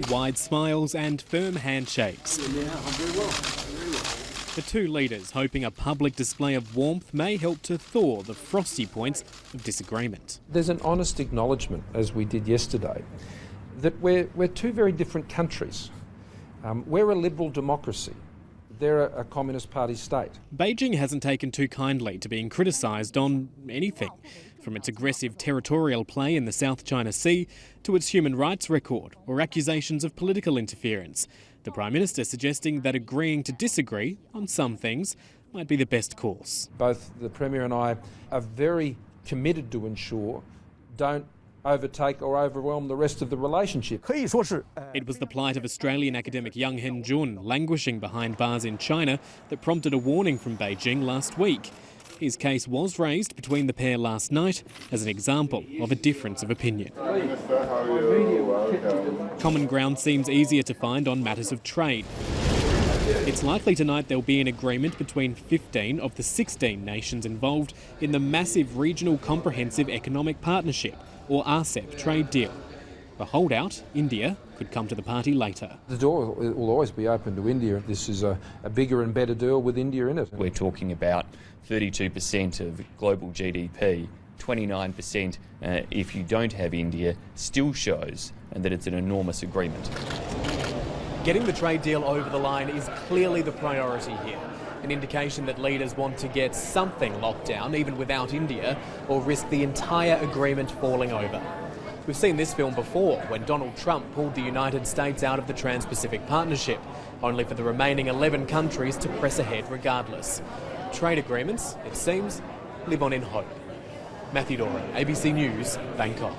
Wide smiles and firm handshakes. The two leaders hoping a public display of warmth may help to thaw the frosty points of disagreement. There's an honest acknowledgement, as we did yesterday, that we're two very different countries. We're a liberal democracy. They're a Communist Party state. Beijing hasn't taken too kindly to being criticised on anything, from its aggressive territorial play in the South China Sea to its human rights record or accusations of political interference. The Prime Minister suggesting that agreeing to disagree on some things might be the best course. Both the Premier and I are very committed to ensure don't overtake or overwhelm the rest of the relationship. It was the plight of Australian academic Yang Hen-jun languishing behind bars in China that prompted a warning from Beijing last week. His case was raised between the pair last night as an example of a difference of opinion. Common ground seems easier to find on matters of trade. It's likely tonight there'll be an agreement between 15 of the 16 nations involved in the massive Regional Comprehensive Economic Partnership, or RCEP, trade deal. The holdout, India, could come to the party later. The door will always be open to India. This is a bigger and better deal with India in it. We're talking about 32% of global GDP, 29% if you don't have India, still shows that it's an enormous agreement. Getting the trade deal over the line is clearly the priority here. An indication that leaders want to get something locked down, even without India, or risk the entire agreement falling over. We've seen this film before, when Donald Trump pulled the United States out of the Trans-Pacific Partnership, only for the remaining 11 countries to press ahead regardless. Trade agreements, it seems, live on in hope. Matthew Doran, ABC News, Bangkok.